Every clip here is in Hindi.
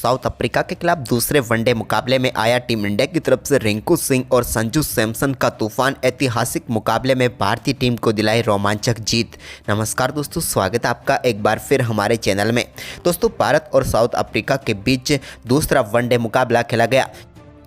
साउथ अफ्रीका के खिलाफ दूसरे वनडे मुकाबले में आया टीम इंडिया की तरफ से रिंकू सिंह और संजू सैमसन का तूफान ऐतिहासिक मुकाबले में भारतीय टीम को दिलाई रोमांचक जीत। नमस्कार दोस्तों, स्वागत है आपका एक बार फिर हमारे चैनल में। दोस्तों, भारत और साउथ अफ्रीका के बीच दूसरा वनडे मुकाबला खेला गया,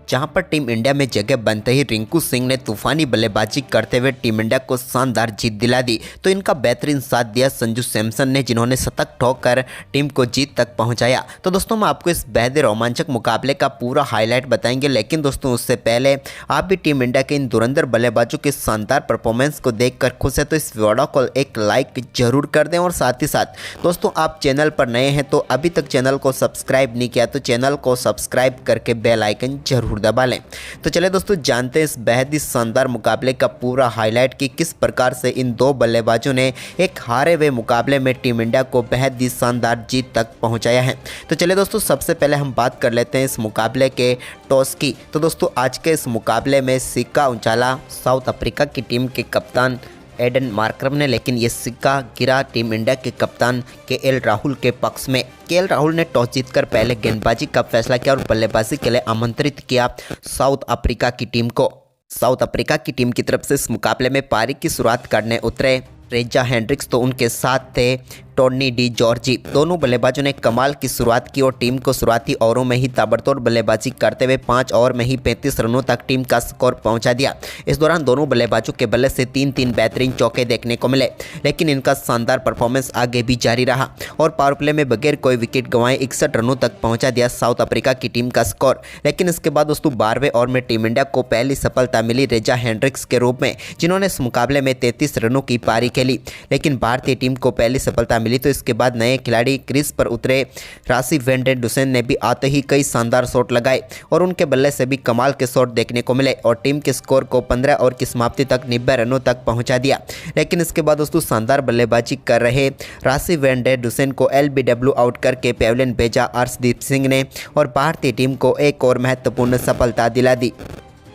जहां पर टीम इंडिया में जगह बनते ही रिंकू सिंह ने तूफानी बल्लेबाजी करते हुए टीम इंडिया को शानदार जीत दिला दी। तो इनका बेहतरीन साथ दिया संजू सैमसन ने, जिन्होंने शतक ठोककर टीम को जीत तक पहुंचाया। तो दोस्तों, हम आपको इस बेहद रोमांचक मुकाबले का पूरा हाईलाइट बताएंगे, लेकिन दोस्तों उससे पहले आप भी टीम इंडिया के इन धुरंधर बल्लेबाजों के शानदार परफॉर्मेंस को देखकर खुश है तो इस वीडियो को एक लाइक जरूर कर दें। और साथ ही साथ दोस्तों, आप चैनल पर नए हैं तो अभी तक चैनल को सब्सक्राइब नहीं किया तो चैनल को सब्सक्राइब करके बेल आइकन जरूर दबा लें। तो चलिए दोस्तों, जानते हैं इस बेहद ही शानदार मुकाबले का पूरा हाईलाइट कि किस प्रकार से इन दो बल्लेबाजों ने एक हारे हुए मुकाबले में टीम इंडिया को बेहद ही शानदार जीत तक पहुंचाया है। तो चलिए दोस्तों, सबसे पहले हम बात कर लेते हैं इस मुकाबले के टॉस की। तो दोस्तों, आज के इस मुकाबले में सिक्का उछाला साउथ अफ्रीका की टीम के कप्तान एडन मार्करम ने, लेकिन ये सिक्का गिरा टीम इंडिया के कप्तान केएल राहुल के पक्ष में। केएल राहुल ने टॉस जीतकर पहले गेंदबाजी का फैसला किया और बल्लेबाजी के लिए आमंत्रित किया साउथ अफ्रीका की टीम को। साउथ अफ्रीका की टीम की तरफ से इस मुकाबले में पारी की शुरुआत करने उतरे रेजा हेंड्रिक्स, तो उनके साथ थे टोनी डी जॉर्जी। दोनों बल्लेबाजों ने कमाल की शुरुआत की और टीम को शुरुआती ओवरों में ही ताबड़तोड़ बल्लेबाजी करते हुए 5 ओवर में ही 35 रनों तक टीम का स्कोर पहुंचा दिया। इस दौरान दोनों बल्लेबाजों के बल्ले से 3-3 बेहतरीन चौके देखने को मिले, लेकिन इनका शानदार परफॉर्मेंस आगे भी जारी रहा और पावर प्ले में बगैर कोई विकेट गंवाए 61 रनों तक पहुंचा दिया साउथ अफ्रीका की टीम का स्कोर। लेकिन इसके बाद दोस्तों 12वें ओवर में टीम इंडिया को पहली सफलता मिली रेजा हेंड्रिक्स के रूप में, जिन्होंने इस मुकाबले में 33 रनों की पारी खेली। लेकिन भारतीय टीम को पहली सफलता मिली तो इसके बाद नए खिलाड़ी क्रीज पर उतरे राशि वेंडेन डुसेन ने भी आते ही कई शानदार शॉट लगाए और उनके बल्ले से भी कमाल के शॉट देखने को मिले और टीम के स्कोर को 15 ओवर की समाप्ति तक 90 रनों तक पहुंचा दिया। लेकिन इसके बाद दोस्तों शानदार बल्लेबाजी कर रहे राशि वेंडेन डुसेन को एलबीडब्ल्यू आउट करके पेवलियन भेजा अर्शदीप सिंह ने और भारतीय टीम को एक और महत्वपूर्ण सफलता दिला दी।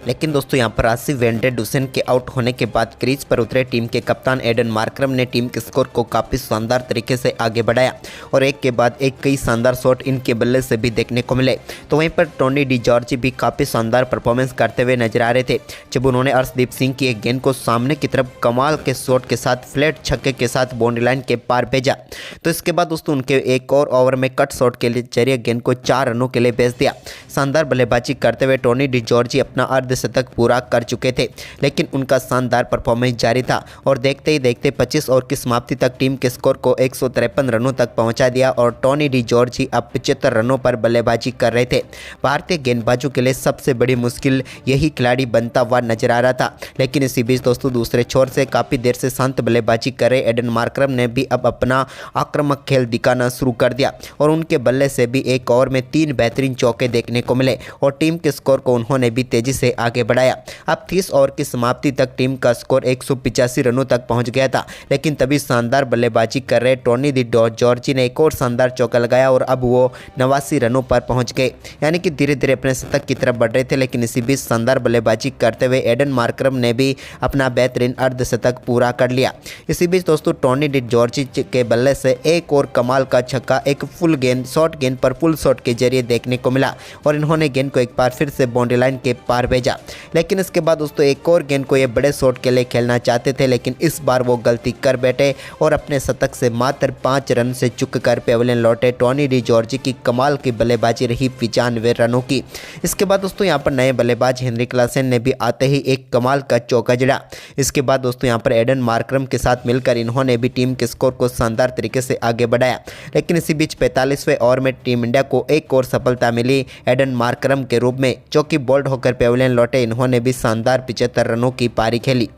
लेकिन दोस्तों यहाँ पर राशि वेंडेन डुसेन के आउट होने के बाद क्रीज पर उतरे टीम के कप्तान एडन मार्करम ने टीम के स्कोर को काफ़ी शानदार तरीके से आगे बढ़ाया और एक के बाद एक कई शानदार शॉट इनके बल्ले से भी देखने को मिले। तो वहीं पर टोनी डी जॉर्जी भी काफ़ी शानदार परफॉर्मेंस करते हुए नजर आ रहे थे, जब उन्होंने अर्शदीप सिंह की एक गेंद को सामने की तरफ कमाल के शॉट के साथ फ्लैट छक्के के साथ बाउंड्री लाइन के पार भेजा। तो इसके बाद दोस्तों उनके एक और ओवर में कट शॉट के लिए जरिए गेंद को 4 रनों के लिए भेज दिया। शानदार बल्लेबाजी करते हुए टोनी डी जॉर्जी अपना अर्धशतक पूरा कर चुके थे, लेकिन उनका शानदार परफॉर्मेंस जारी था और देखते ही देखते 25 ओवर की समाप्ति तक टीम के स्कोर को 153 रनों तक पहुंचा दिया और टोनी डी जॉर्जी अब 75 रनों पर बल्लेबाजी कर रहे थे। भारतीय गेंदबाजों के लिए सबसे बड़ी मुश्किल यही खिलाड़ी बनता हुआ नजर आ रहा था। लेकिन इसी बीच दोस्तों दूसरे छोर से काफ़ी देर से शांत बल्लेबाजी कर रहे एडन मार्करम ने भी अब अपना आक्रामक खेल दिखाना शुरू कर दिया और उनके बल्ले से भी एक ओवर में 3 बेहतरीन चौके देखने को मिले और टीम के स्कोर को उन्होंने भी तेजी से आगे बढ़ाया। अब 30 ओवर की समाप्ति तक टीम का स्कोर 185 रनों तक पहुंच गया था, लेकिन तभी शानदार बल्लेबाजी कर रहे टोनी डी जॉर्जी ने एक और शानदार चौका लगाया और अब वो 89 रनों पर पहुंच गए, यानी कि धीरे धीरे अपने शतक की तरफ बढ़ रहे थे। लेकिन इसी बीच शानदार बल्लेबाजी करते हुए एडन मार्करम ने भी अपना बेहतरीन अर्धशतक पूरा कर लिया। इसी बीच दोस्तों टोनी डी जॉर्जी के बल्ले से एक और कमाल का छक्का एक फुल गेंद शॉर्ट गेंद पर फुल शॉट के जरिए देखने को मिला और इन्होंने गेंद को एक बार फिर से बाउंड्री लाइन के पार भेजा। लेकिन इसके बाद दोस्तों एक और गेंद को ये बड़े शॉट के लिए खेलना चाहते थे, लेकिन इस बार वो गलती कर बैठे और अपने शतक से मात्र 5 रन से चूक कर पेवलियन लौटे। टोनी डी जॉर्जी की कमाल की बल्लेबाजी रही 95 रनों की। इसके बाद दोस्तों यहाँ पर नए बल्लेबाज हेनरी क्लासेन ने भी आते ही एक कमाल का चौका जड़ा। इसके बाद दोस्तों यहाँ पर एडन मार्करम के साथ मिलकर इन्होंने भी टीम के स्कोर को शानदार तरीके से आगे बढ़ाया। लेकिन इसी बीच 45वें ओवर में टीम इंडिया को एक और सफलता मिली एडन मार्करम के रूप में, जो कि बोल्ड होकर पेवलियन लौटे। इन्होंने भी शानदार 75 रनों की पारी खेली।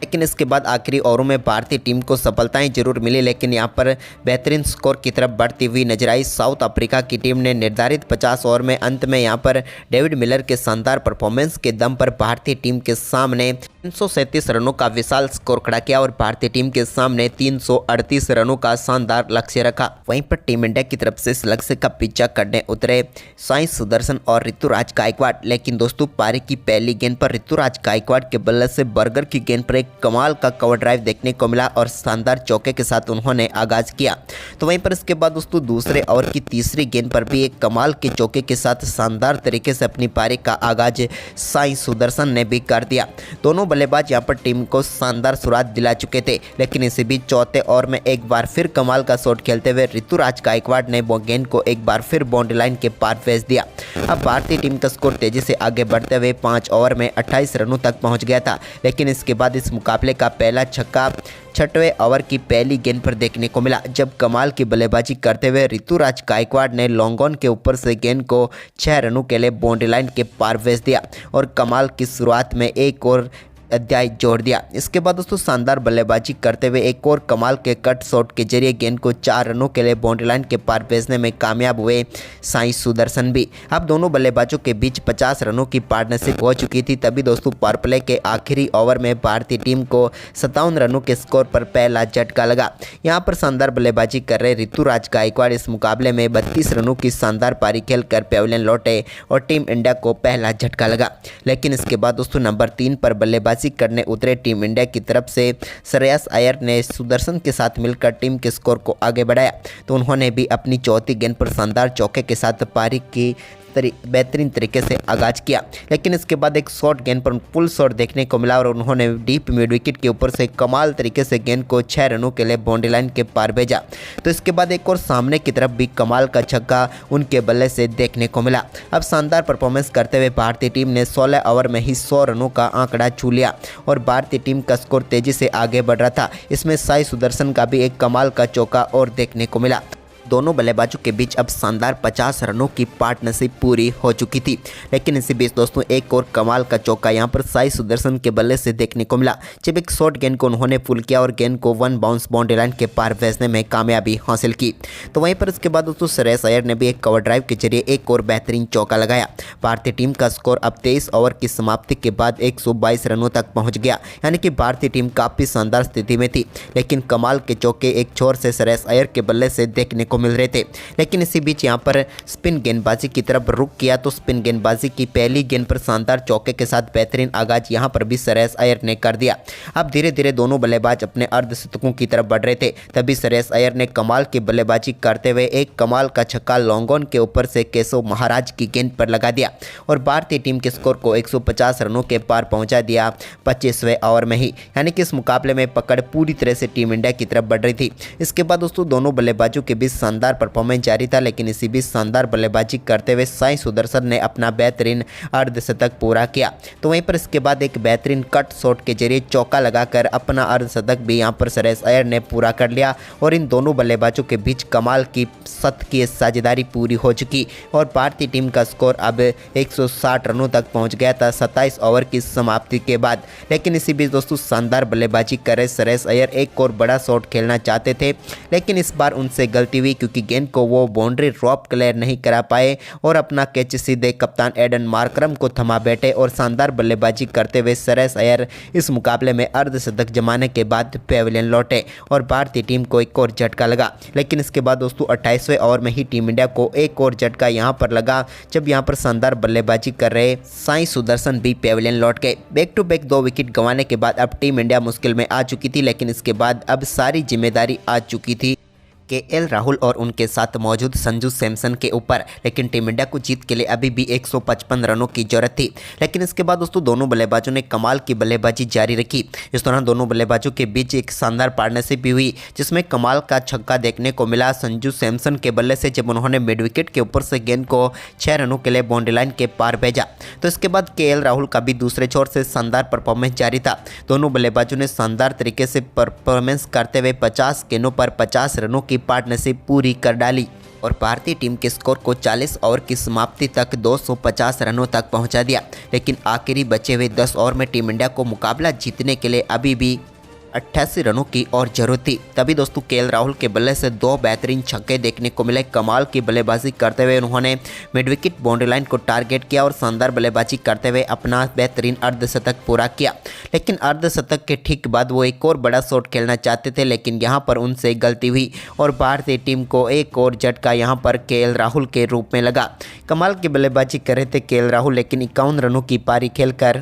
लेकिन इसके बाद आखिरी ओवरों में भारतीय टीम को सफलताएं जरूर मिली, लेकिन यहां पर बेहतरीन स्कोर की तरफ बढ़ती हुई नजर आई साउथ अफ्रीका की टीम ने। निर्धारित 50 ओवर में अंत में यहां पर डेविड मिलर के शानदार परफॉर्मेंस के दम पर भारतीय टीम के सामने 337 रनों का विशाल स्कोर खड़ा किया और भारतीय टीम के सामने 338 रनों का शानदार लक्ष्य रखा। वहीं पर टीम इंडिया की तरफ से इस लक्ष्य का पीछा करने उतरे साई सुदर्शन और ऋतुराज गायकवाड़, लेकिन दोस्तों पारी की पहली गेंद पर ऋतुराज गायकवाड़ के बल्ले से बर्गर की गेंद पर एक कमाल का कवर ड्राइव देखने को मिला और शानदार चौके के साथ उन्होंने आगाज किया। तो वहीं पर इसके बाद दोस्तों दूसरे ओवर की तीसरी गेंद पर भी एक कमाल के चौके के साथ शानदार तरीके से अपनी पारी का आगाज साई सुदर्शन ने भी कर दिया। दोनों बल्लेबाज यहां पर टीम को शानदार शुरुआत दिला चुके थे, लेकिन इसी बीच चौथे ओवर में एक बार फिर कमाल का शॉट खेलते हुए ऋतुराज गायकवाड़ ने गेंद को एक बार फिर बाउंड्री लाइन के पार भेज दिया। अब भारतीय टीम का स्कोर तेजी से आगे बढ़ते हुए 5 ओवर में 28 रनों तक पहुंच गया था, लेकिन इसके बाद इस मुकाबले का पहला छक्का 6वें ओवर की पहली गेंद पर देखने को मिला, जब कमाल की बल्लेबाजी करते हुए ऋतुराज गायकवाड़ ने लॉन्ग ऑन के ऊपर से गेंद को 6 रनों के लिए बाउंड्री लाइन के पार भेज दिया और कमाल की शुरुआत में एक और अध्याय जोड़ दिया। इसके बाद दोस्तों शानदार बल्लेबाजी करते हुए एक और कमाल के कट शॉट के जरिए गेंद को 4 रनों के लिए बाउंड्री लाइन के पार भेजने में कामयाब हुए साई सुदर्शन भी। अब दोनों बल्लेबाजों के बीच 50 रनों की पार्टनरशिप हो चुकी थी। तभी दोस्तों पावर प्ले के आखिरी ओवर में भारतीय टीम को 57 रनों के स्कोर पर पहला झटका लगा। यहाँ पर शानदार बल्लेबाजी कर रहे ऋतुराज गायकवाड़ इस मुकाबले में 32 रनों की शानदार पारी खेलकर पेविलियन लौटे और टीम इंडिया को पहला झटका लगा। लेकिन इसके बाद दोस्तों नंबर 3 पर बल्लेबाजी करने उतरे टीम इंडिया की तरफ से श्रेयस अय्यर ने सुदर्शन के साथ मिलकर टीम के स्कोर को आगे बढ़ाया, तो उन्होंने भी अपनी चौथी गेंद पर शानदार चौके के साथ पारी की बेहतरीन तरीके से आगाज किया। लेकिन इसके बाद एक शॉर्ट गेंद पर फुल शॉट देखने को मिला और उन्होंने डीप मिड विकेट के ऊपर से कमाल तरीके से गेंद को 6 रनों के लिए बाउंड्री लाइन के पार भेजा। तो इसके बाद एक और सामने की तरफ भी कमाल का छक्का उनके बल्ले से देखने को मिला। अब शानदार परफॉर्मेंस करते हुए भारतीय टीम ने 16 ओवर में ही 100 रनों का आंकड़ा छू लिया और भारतीय टीम का स्कोर तेजी से आगे बढ़ रहा था। इसमें साई सुदर्शन का भी एक कमाल का चौका और देखने को मिला। दोनों बल्लेबाजों के बीच अब शानदार 50 रनों की पार्टनरशिप पूरी हो चुकी थी, लेकिन इसी बीच दोस्तों एक और कमाल का चौका यहां पर साई सुदर्शन के बल्ले से देखने को मिला, जब एक शॉर्ट गेंद को उन्होंने पुल किया और गेंद को 1 बाउंस बाउंड्री लाइन के पार भेजने में कामयाबी हासिल की। तो वहीं पर इसके बाद दोस्तों श्रेयस अय्यर ने भी एक कवर ड्राइव के जरिए एक और बेहतरीन चौका लगाया। भारतीय टीम का स्कोर अब 23 ओवर की समाप्ति के बाद 122 रनों तक पहुँच गया, यानी कि भारतीय टीम काफ़ी शानदार स्थिति में थी। लेकिन कमाल के चौके एक छोर से श्रेयस अय्यर के बल्ले से देखने को मिल रहे थे। लेकिन इसी बीच यहां पर स्पिन गेंदबाजी की तरफ रुख किया, तो स्पिन गेंदबाजी की पहली गेंद पर शानदार चौके के साथ बेहतरीन आगाज यहां पर भी श्रेयस अय्यर ने कर दिया। अब धीरे धीरे दोनों बल्लेबाज अपने अर्धशतकों की तरफ बढ़ रहे थे, तभी श्रेयस अय्यर ने कमाल की बल्लेबाजी करते हुए एक कमाल का छक्का लॉन्ग ऑन के ऊपर से केशव महाराज की गेंद पर लगा दिया और भारतीय टीम के स्कोर को 150 रनों के पार पहुंचा दिया 25वें ओवर में ही, यानी कि इस मुकाबले में पकड़ पूरी तरह से टीम इंडिया की तरफ बढ़ रही थी। इसके बाद दोस्तों दोनों बल्लेबाजों के बीच शानदार परफॉर्मेंस जारी था, लेकिन इसी बीच शानदार बल्लेबाजी करते हुए साई सुदर्शन ने अपना बेहतरीन अर्धशतक पूरा किया। तो वहीं पर इसके बाद एक बेहतरीन कट शॉट के जरिए चौका लगाकर अपना अर्धशतक भी यहां पर श्रेयस अय्यर ने पूरा कर लिया और इन दोनों बल्लेबाजों के बीच कमाल की शतकीय साझेदारी पूरी हो चुकी और भारतीय टीम का स्कोर अब 160 रनों तक पहुंच गया था 27 ओवर की समाप्ति के बाद। लेकिन इसी बीच दोस्तों शानदार बल्लेबाजी कर रहे श्रेयस अय्यर एक और बड़ा शॉट खेलना चाहते थे, लेकिन इस बार उनसे गलती हुई क्योंकि गेंद को वो बाउंड्री ड्रॉप क्लियर नहीं करा पाए और अपना कैच सीधे कप्तान एडन मार्करम को थमा बैठे और शानदार बल्लेबाजी करते हुए श्रेयस अय्यर इस मुकाबले में अर्धशतक जमाने के बाद पेविलियन लौटे और भारतीय टीम को एक और झटका लगा। लेकिन इसके बाद दोस्तों 28वें ओवर में ही टीम इंडिया को एक और झटका यहां पर लगा, जब यहां पर शानदार बल्लेबाजी कर रहे साई सुदर्शन भी पेविलियन लौट गए। बैक टू बैक 2 विकेट गंवाने के बाद अब टीम इंडिया मुश्किल में आ चुकी थी, लेकिन इसके बाद अब सारी जिम्मेदारी आ चुकी थी केएल राहुल और उनके साथ मौजूद संजू सैमसन के ऊपर। लेकिन टीम इंडिया को जीत के लिए अभी भी 155 रनों की जरूरत थी। लेकिन इसके बाद दोस्तों दोनों बल्लेबाजों ने कमाल की बल्लेबाजी जारी रखी। इस दौरान दोनों बल्लेबाजों के बीच एक शानदार पार्टनरशिप भी हुई, जिसमें कमाल का छक्का देखने को मिला संजू सैमसन के बल्ले से, जब उन्होंने मिड विकेट के ऊपर से गेंद को 6 रनों के लिए बाउंड्री लाइन के पार भेजा। तो इसके बाद केएल राहुल का भी दूसरे छोर से शानदार परफॉर्मेंस जारी था। दोनों बल्लेबाजों ने शानदार तरीके से परफॉर्मेंस करते हुए 50 गेंदों पर 50 रनों की पार्टनरशिप पूरी कर डाली और भारतीय टीम के स्कोर को 40 ओवर की समाप्ति तक 250 रनों तक पहुंचा दिया। लेकिन आखिरी बचे हुए 10 ओवर में टीम इंडिया को मुकाबला जीतने के लिए अभी भी 88 रनों की और जरूरत थी। तभी दोस्तों केएल राहुल के बल्ले से 2 बेहतरीन छक्के देखने को मिले। कमाल की बल्लेबाजी करते हुए उन्होंने मिड विकेट बाउंड्री लाइन को टारगेट किया और शानदार बल्लेबाजी करते हुए अपना बेहतरीन अर्धशतक पूरा किया। लेकिन अर्धशतक के ठीक बाद वो एक और बड़ा शॉट खेलना चाहते थे, लेकिन यहाँ पर उनसे गलती हुई और भारतीय टीम को एक और झटका यहाँ पर केएल राहुल के रूप में लगा। कमाल की बल्लेबाजी कर रहे थे केएल राहुल, लेकिन 51 रनों की पारी खेलकर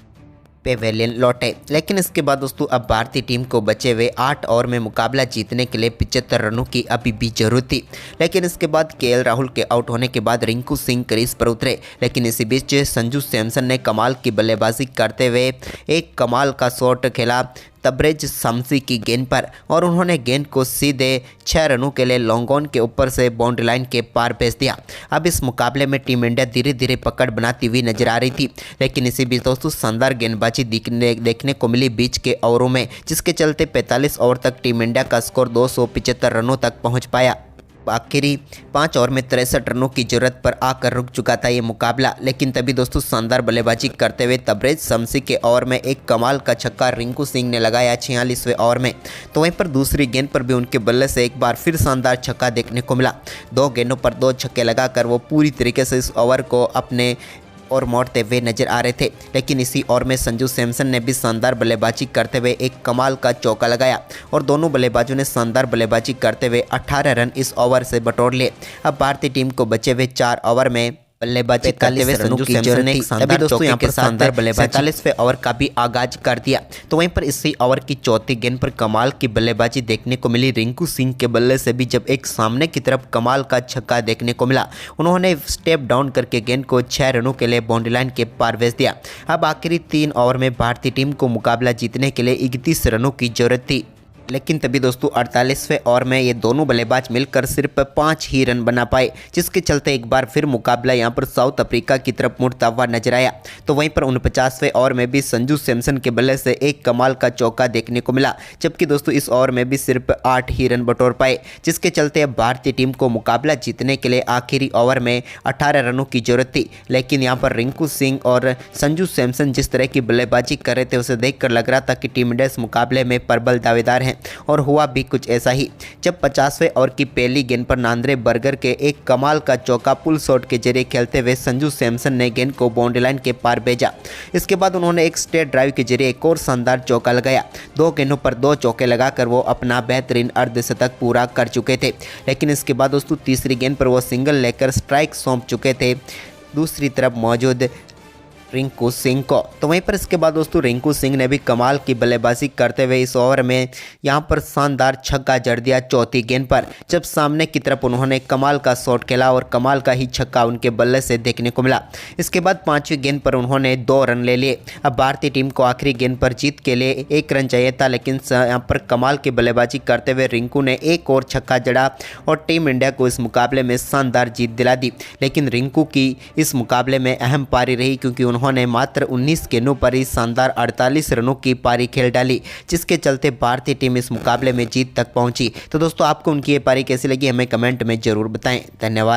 पेवेलियन लौटे। लेकिन इसके बाद दोस्तों अब भारतीय टीम को बचे हुए 8 ओवर में मुकाबला जीतने के लिए 75 रनों की अभी भी जरूरत थी। लेकिन इसके बाद केएल राहुल के आउट होने के बाद रिंकू सिंह क्रीज पर उतरे। लेकिन इसी बीच संजू सैमसन ने कमाल की बल्लेबाजी करते हुए एक कमाल का शॉट खेला तबरेज शम्सी की गेंद पर और उन्होंने गेंद को सीधे 6 रनों के लिए लॉन्ग ऑन के ऊपर से बाउंड्री लाइन के पार भेज दिया। अब इस मुकाबले में टीम इंडिया धीरे धीरे पकड़ बनाती हुई नजर आ रही थी। लेकिन इसी बीच दोस्तों शानदार गेंदबाजी देखने को मिली बीच के ओवरों में, जिसके चलते 45 ओवर तक टीम इंडिया का स्कोर 275 रनों तक पहुँच पाया। आखिरी 5 ओवर में 63 रनों की जरूरत पर आकर रुक चुका था ये मुकाबला। लेकिन तभी दोस्तों शानदार बल्लेबाजी करते हुए तबरेज शम्सी के ओवर में एक कमाल का छक्का रिंकू सिंह ने लगाया 46वें ओवर में। तो वहीं पर दूसरी गेंद पर भी उनके बल्ले से एक बार फिर शानदार छक्का देखने को मिला। 2 गेंदों पर 2 छक्के लगाकर वो पूरी तरीके से इस ओवर को अपने और मोड़ते हुए नजर आ रहे थे। लेकिन इसी ओवर में संजू सैमसन ने भी शानदार बल्लेबाजी करते हुए एक कमाल का चौका लगाया और दोनों बल्लेबाजों ने शानदार बल्लेबाजी करते हुए 18 रन इस ओवर से बटोर लिए। अब भारतीय टीम को बचे हुए 4 ओवर में बल्लेबाजी करते हुए संजू सैमसन ने शानदार चौके के साथ 47वें ओवर का भी आगाज कर दिया। तो वहीं पर इसी ओवर की चौथी गेंद पर कमाल की बल्लेबाजी देखने को मिली रिंकू सिंह के बल्ले से भी, जब एक सामने की तरफ कमाल का छक्का देखने को मिला। उन्होंने स्टेप डाउन करके गेंद को 6 रनों के लिए बाउंड्री लाइन के पार भेज दिया। अब आखिरी 3 ओवर में भारतीय टीम को मुकाबला जीतने के लिए 31 रनों की जरूरत थी। लेकिन तभी दोस्तों 48वें ओवर में ये दोनों बल्लेबाज मिलकर सिर्फ 5 ही रन बना पाए, जिसके चलते एक बार फिर मुकाबला यहां पर साउथ अफ्रीका की तरफ मुड़ता हुआ नजर आया। तो वहीं पर 49वें ओवर में भी संजू सैमसन के बल्ले से एक कमाल का चौका देखने को मिला, जबकि दोस्तों इस ओवर में भी सिर्फ 8 ही रन बटोर पाए, जिसके चलते अब भारतीय टीम को मुकाबला जीतने के लिए आखिरी ओवर में 18 रनों की जरूरत थी। लेकिन यहाँ पर रिंकू सिंह और संजू सैमसन जिस तरह की बल्लेबाजी कर रहे थे, उसे देखकर लग रहा था कि टीम इंडिया इस मुकाबले में प्रबल दावेदार है। और हुआ भी कुछ ऐसा ही, जब 50वें ओवर की पहली गेंद पर नांद्रे बर्गर के एक कमाल का चौका पुल शॉट के जरिए खेलते हुए संजू सैमसन ने गेंद को बाउंड्री लाइन के पार भेजा। इसके बाद उन्होंने एक स्ट्रेट ड्राइव के जरिए एक और शानदार चौका लगाया। 2 गेंदों पर 2 चौके लगाकर वो अपना बेहतरीन अर्धशतक पूरा कर चुके थे। लेकिन इसके बाद दोस्तों तीसरी गेंद पर वो सिंगल लेकर स्ट्राइक सौंप चुके थे दूसरी तरफ मौजूद रिंकू सिंह को। तो वहीं पर इसके बाद दोस्तों रिंकू सिंह ने भी कमाल की बल्लेबाजी करते हुए इस ओवर में यहां पर शानदार छक्का जड़ दिया चौथी गेंद पर, जब सामने की तरफ उन्होंने कमाल का शॉट खेला और कमाल का ही छक्का उनके बल्ले से देखने को मिला। इसके बाद 5वीं गेंद पर उन्होंने 2 रन ले लिए। अब भारतीय टीम को आखिरी गेंद पर जीत के लिए 1 रन चाहिए था, लेकिन यहाँ पर कमाल की बल्लेबाजी करते हुए रिंकू ने एक और छक्का जड़ा और टीम इंडिया को इस मुकाबले में शानदार जीत दिला दी। लेकिन रिंकू की इस मुकाबले में अहम पारी रही, क्योंकि उन्होंने मात्र 19 गेंदों पर ही शानदार 48 रनों की पारी खेल डाली, जिसके चलते भारतीय टीम इस मुकाबले में जीत तक पहुंची। तो दोस्तों आपको उनकी ये पारी कैसी लगी हमें कमेंट में जरूर बताएं। धन्यवाद।